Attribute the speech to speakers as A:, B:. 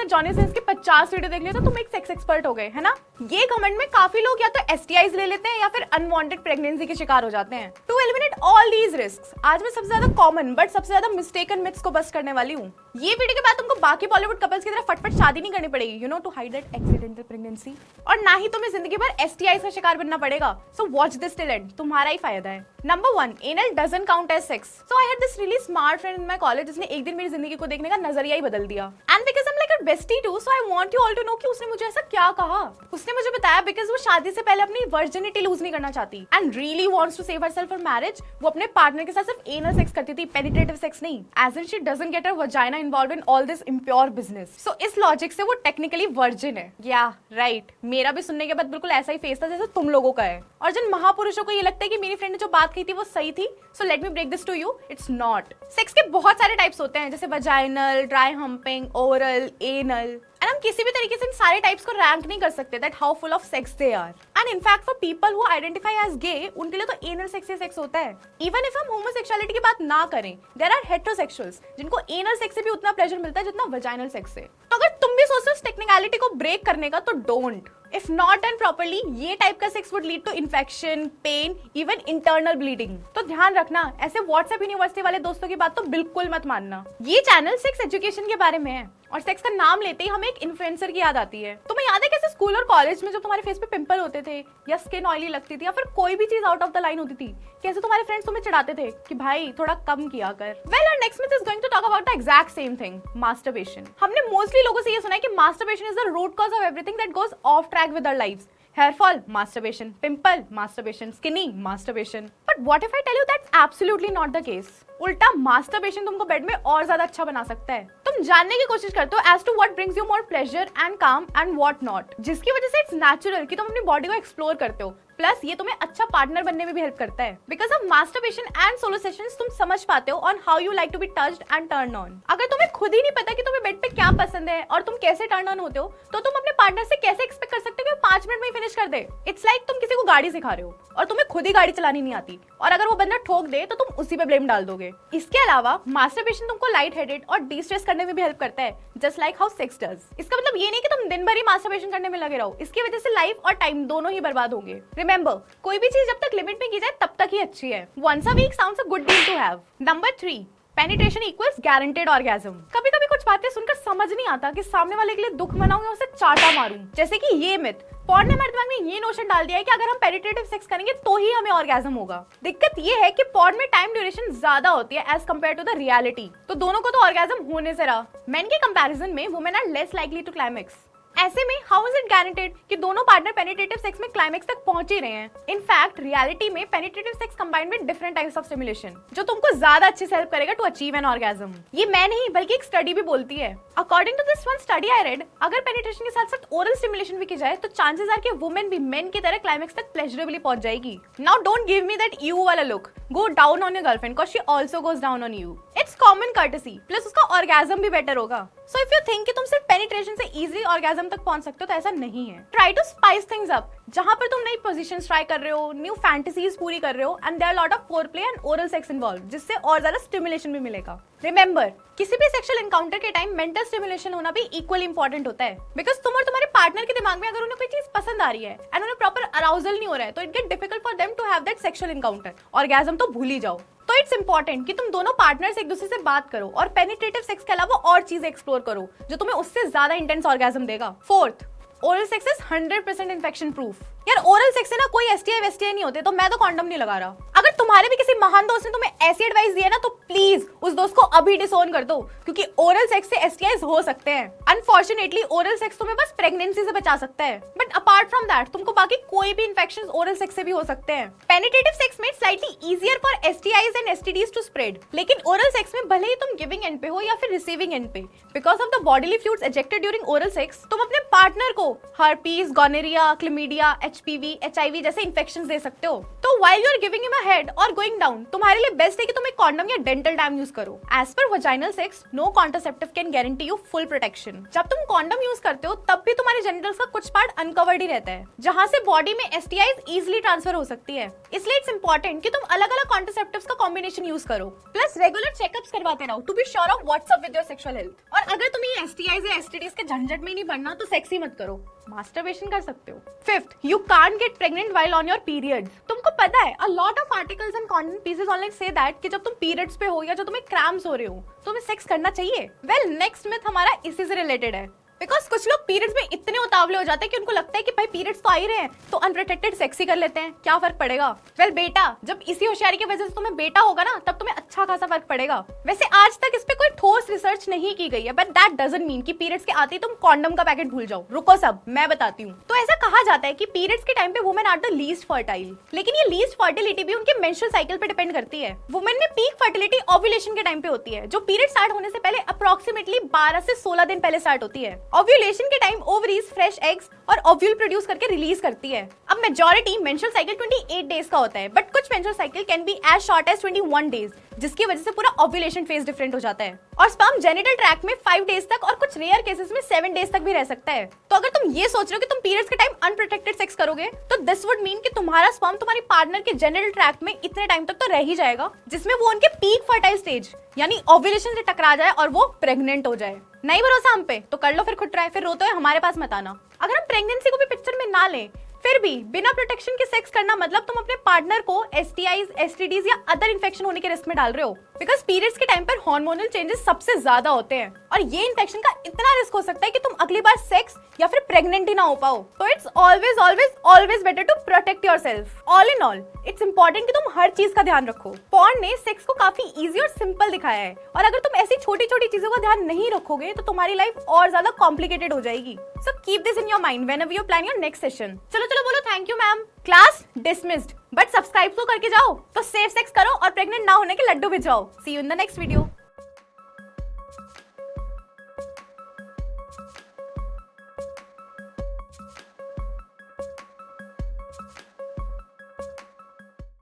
A: Johnny Sins के 50 video देख लिए तो तुम एक सेक्स एक्सपर्ट हो गए, है ना? ये घमंड में काफी लोग या तो एसटीआईज ले लेते हैं या फिर अनवांटेड प्रेगनेंसी के शिकार हो जाते हैं। To eliminate all these risks, आज मैं सबसे ज्यादा कॉमन बट सबसे ज्यादा मिस्टेकन मिथ्स को बस्ट करने वाली हूँ। ये वीडियो के बाद तुमको बाकी बॉलीवुड कपल्स की तरह फटफट शादी नहीं करनी पड़ेगी, you know, to hide that accidental pregnancy, और ना ही तुम्हें जिंदगी भर एसटीआई का शिकार बनना पड़ेगा। So watch this till end, तुम्हारा ही फायदा है। Number 1, anal doesn't count as sex. So I had this really smart friend in my college जिसने एक दिन मेरी जिंदगी को देखने का नजरिया ही बदल दिया। And because I am like a bestie too, so I want you all to know कि उसने मुझे ऐसा क्या कहा। उसने मुझे बताया बिकॉज़ वो शादी से पहले अपनी वर्जिनिटी लूज नहीं करना चाहती and really wants to save herself for marriage. वो अपने पार्टनर के साथ सिर्फ एनल सेक्स करती थी, पेनिट्रेटिव सेक्स नहीं, as in she doesn't get her vagina involved in all this impure business. So इस लॉजिक से वो टेक्निकली वर्जिन है। या राइट, मेरा भी सुनने के बाद बिल्कुल ऐसा ही फेस था जैसे तुम लोगों का है। और जिन महापुरुषों को ये लगता है कि मेरी फ्रेंड ने जो बात कही थी वो सही थी, so let me break this to you, it's not. Sex के बहुत सारे टाइप्स होते हैं, जैसे vaginal, dry humping, oral, anal, and हम किसी भी तरीके से इन सारे टाइप्स को रैंक नहीं कर सकते that how full of sex they are. And in fact for people who identify as gay, उनके लिए तो एनल सेक्स ही सेक्स होता है। इवन इफ हम होमोसेक्सुअलिटी की बात ना करें, देयर आर हेटेरोसेक्सुअल्स जिनको एनल सेक्स से भी उतना प्लेजर मिलता है जितना वजाइनल सेक्स से। तो अगर तुम भी सोचते हो इस टेक्निकलिटी को ब्रेक करने का, तो don't. If not done properly, ये टाइप का sex would lead to infection, pain, even internal bleeding। तो ध्यान रखना, ऐसे व्हाट्सएप यूनिवर्सिटी वाले दोस्तों की बात तो बिल्कुल मत मानना। ये चैनल सेक्स एजुकेशन के बारे में है और सेक्स का नाम लेते ही हमें एक इन्फ्लुएंसर की याद आती है। तुम्हें याद है कैसे स्कूल और कॉलेज में जब तुम्हारे फेस पे पिंपल होते थे या स्किन ऑयली लगती थी या फिर कोई भी चीज आउट ऑफ द लाइन होती थी, कैसे तुम्हारे फ्रेंड्स तुम्हें चिढ़ाते थे कि भाई थोड़ा कम किया कर। Well, our next myth is going to talk about the exact same thing, masturbation. हमने मोस्टली लोगों से ये सुना है कि masturbation is the root cause of everything that goes off track with our lives. Hair fall, masturbation. Pimple, masturbation. Skinny, masturbation. But what if I tell you that's absolutely not the case? उल्टा masturbation तुमको bed में और ज्यादा अच्छा बना सकता है। तुम जानने की कोशिश करते हो as to what brings you more pleasure and calm and what not, जिसकी वजह से इट्स नेचुरल कि तुम अपनी बॉडी को एक्सप्लोर करते हो। प्लस ये तुम्हें अच्छा पार्टनर बनने में भी हेल्प करता है। Because of masturbation and solo sessions तुम समझ पाते हो on how you like to be touched and turn on. अगर तुम्हें खुद ही नहीं पता कि तुम्हें बेड पे क्या पसंद है और तुम कैसे टर्न ऑन होते हो, तो तुम अपने पार्टनर से कैसे एक्सपेक्ट कर सकते हो कि 5 मिनट में ही फिनिश कर दे। इट्स लाइक तुम किसी को गाड़ी सिखा रहे हो और तुम्हें खुद ही गाड़ी चलानी नहीं आती, और अगर वो बंदा ठोक दे तो तुम उसी पे ब्लेम डाल दोगे। इसके अलावा मास्टरबेशन तुमको लाइट हेडेड और डिस्ट्रेस करने में भी हेल्प करता है, just like how sex does. इसका मतलब ये नहीं कि तुम दिन भर ही मास्टरबेशन करने में लगे रहो, इसकी वजह से लाइफ और टाइम दोनों ही बर्बाद होंगे। रिमेंबर, कोई भी चीज जब तक लिमिट में की जाए तब तक ही अच्छी है। Once a week sounds a good deal to have. Number 3, penetration equals guaranteed orgasm. कभी कभी कुछ बातें सुनकर समझ नहीं आता कि सामने वाले के लिए दुख मनाऊं या उसे चाटा मारूं। जैसे कि ये मिथ, पॉर्न ने हमारे दिमाग में ये नोशन डाल दिया है कि अगर हम पेनिट्रेटिव सेक्स करेंगे तो ही हमें ऑर्गेज्म होगा। दिक्कत ये है कि पॉर्न में टाइम ड्यूरेशन ज्यादा होती है as compare to the reality, तो दोनों को तो ऑर्गेज्म होने से रहा। मेन के कंपैरिजन में women are less likely to climax. ऐसे में हाउ इज इट गारंटेड कि दोनों पार्टनर पेनिट्रेटिव सेक्स में क्लाइमेक्स तक पहुंच ही रहे हैं? इनफैक्ट रियलिटी में penetrative sex combined with different types of stimulation जो तुमको ज्यादा अच्छे से हेल्प करेगा टू अचीव एन ऑर्गेज्म। ये मैं नहीं बल्कि एक स्टडी भी बोलती है। According to this one study I read, अगर पेनिट्रेशन के साथ साथ ओरल स्टिमुलेशन भी की जाए तो चांसेस आर कि वुमेन भी मेन की तरह क्लाइमेक्स तक प्लेजरेबली पहुंच जाएगी। Now don't give me that you वाला look, go down on your girlfriend because she also goes down on you. It's common courtesy, plus उसका ऑर्गेज्म भी बेटर होगा। सो इफ यू थिंक कि तुम सिर्फ पेनिट्रेशन से इजीली ऑर्गेज्म तक पहुंच सकते हो, तो ऐसा नहीं है। Try to spice things up, जहां पर तुम नई पोजीशंस ट्राई कर रहे हो, न्यू फैंटेसीज पूरी कर रहे हो, and there are lot of foreplay and oral sex involve, जिससे और ज्यादा स्टिमुलेशन भी मिलेगा। रिमेंबर, किसी भी सेक्सुअल एनकाउंटर के टाइम मेंटल स्टिमुलेशन होना भी इक्वली इंपॉर्टेंट होता है। बिकॉज तुम और तुम्हारे पार्टनर के दिमाग में अगर उन्हें कोई चीज पसंद आ रही है एंड उन्हें प्रॉपर अराउजल नहीं हो रहा है, तो it get difficult for them to have that sexual encounter. Orgasm तो भूल ही जाओ। तो इट्स इंपॉर्टेंट कि तुम दोनों पार्टनर्स एक दूसरे से बात करो और पेनिट्रेटिव सेक्स के अलावा और चीजें एक्सप्लोर करो जो तुम्हें उससे ज्यादा इंटेंस ऑर्गेज्म देगा। 4th, oral sex is 100% infection proof. यार ओरल सेक्स से ना कोई एसटीआई वेस्टीआई नहीं होते, तो मैं तो कॉन्डम नहीं लगा रहा। अगर तुम्हारे भी किसी महान दोस्त ने तुम्हें ऐसी एडवाइस दी है ना, तो प्लीज उस दोस्त को अभी डिसोन कर दो, क्योंकि ओरल सेक्स से एसटीआईज हो सकते हैं। अनफॉर्चुनेटली ओरल सेक्स तुम्हें बस प्रेगनेंसी से बचा सकता है, बट अपार्ट फ्रॉम दैट तुमको बाकी कोई भी इन्फेक्शंस ओरल सेक्स से भी हो सकते हैं। पेनिट्रेटिव सेक्स में slightly easier for STIs and STDs to spread, लेकिन ओरल सेक्स में भले ही तुम गिविंग एंड पे हो या फिर रिसीविंग एंड पे, because of the bodily fluids ejected during oral sex, तुम अपने पार्टनर को herpes, gonorrhoea, chlamydia, HPV, HIV जैसे इन्फेक्शंस दे सकते हो। तो तो while you are giving him a head or going down, तुम्हारे लिए बेस्ट है कि तुम एक कॉन्डम या डेंटल डैम यूज करो। As per vaginal sex, no contraceptive can guarantee you full protection। जब तुम कॉन्डम यूज करते हो तब भी तुम्हारे जेनिटल्स का कुछ पार्ट अनकवर्ड ही रहता है, जहां से बॉडी में STIs इजीली ट्रांसफर हो सकती है। इसलिए इट्स इंपॉर्टेंट कि तुम अलग अलग कॉन्ट्रासेप्टिव्स का कॉम्बिनेशन यूज करो, प्लस रेगुलर चेकअप्स करवाते रहो to be sure of what's up with your sexual health. और अगर तुम्हें STIs या STDs के झंझट में नहीं पड़ना तो सेक्स ही मत करो, मास्टरबेशन कर सकते हो। Fifth, you can't get pregnant while on your periods. तुमको पता है, a lot of articles and content pieces online say that कि जब तुम पीरियड्स पे हो या जो तुम्हें क्रैम्प्स हो रहे हो तुम्हें सेक्स करना चाहिए। वेल, नेक्स्ट मिथ हमारा इसी से रिलेटेड है, बिकॉज कुछ लोग पीरियड्स में इतने उतावले हो जाते हैं कि उनको लगता है कि भाई पीरियड्स तो आ ही रहे हैं तो अनप्रोटेक्टेड सेक्स ही कर लेते हैं, क्या फर्क पड़ेगा। वेल बेटा, जब इसी होशियारी की वजह से तुम्हें बेटा होगा ना तब तुम्हें अच्छा खासा फर्क पड़ेगा। वैसे आज तक इस पे कोई ठोस रिसर्च नहीं की गई है, बट दैट डजंट मीन कि पीरियड्स के आते ही तुम कॉन्डम का पैकेट भूल जाओ। रुको सब, मैं बताती हूँ। तो ऐसा कहा जाता है कि पीरियड्स के टाइम पे women are the least fertile, लेकिन ये लीस्ट फर्टिलिटी भी उनके मेंस्ट्रुअल साइकिल पे डिपेंड करती है। वुमेन में पीक फर्टिलिटी ओव्यूलेशन के टाइम पे होती है, जो पीरियड स्टार्ट होने से पहले अप्रोक्सीमेटली 12 से 16 दिन पहले स्टार्ट होती है। ओव्यूलेशन के टाइम ओवरीज फ्रेश एग्स और ओव्यूल प्रोड्यूस करके रिलीज करती है। अब मेजॉरिटी मेंस्ट्रुअल साइकिल 28 डेज का होता है, बट कुछ menstrual cycle can be as short as 21 days, जिसकी वजह से पूरा ओव्यूलेशन फेज डिफरेंट हो जाता है। और स्पर्म जेनिटल ट्रैक्ट में 5 डेज तक और कुछ रेयर केसेस में 7 डेज तक भी रह सकता है। तो अगर तुम ये सोच रहे हो कि तुम पीरियड्स के टाइम अनप्रोटेक्टेड सेक्स करोगे तो दिस वुड मीन कि तुम्हारा स्पर्म तुम्हारी पार्टनर के जेनिटल ट्रैक्ट में इतने टाइम तक तो रह ही जाएगा जिसमें वो उनके पीक फर्टाइल स्टेज यानी ओव्यूलेशन से टकरा जाए और वो प्रेग्नेंट हो जाए। नहीं भरोसा हम पे तो कर लो फिर खुद ट्राई, फिर रोते हुए हमारे पास मत आना। अगर हम प्रेगनेंसी को भी पिक्चर में ना लें, फिर भी बिना प्रोटेक्शन के सेक्स करना मतलब तुम अपने पार्टनर को STIs, STDs या अदर इन्फेक्शन होने के रिस्क में डाल रहे हो, बिकॉज पीरियड्स के टाइम पर हार्मोनल चेंजेस सबसे ज्यादा होते हैं और ये इन्फेक्शन का इतना रिस्क हो सकता है कि तुम अगली बार सेक्स या फिर प्रेग्नेंट ही ना हो पाओ। तो it's always always always better to protect yourself. All in all it's important कि तुम हर चीज का ध्यान रखो। पॉर्न ने सेक्स को काफी इजी और सिंपल दिखाया है, और अगर तुम ऐसी छोटी छोटी चीजों का ध्यान नहीं रखोगे तो तुम्हारी लाइफ और ज्यादा कॉम्प्लिकेटेड हो जाएगी। So keep this in your mind whenever you plan your next session. चलो चलो बोलो thank you ma'am. Class dismissed, but subscribe तो करके जाओ। तो सेफ सेक्स करो और प्रेग्नेंट ना होने के लड्डू भिजवाओ। See you in the next video.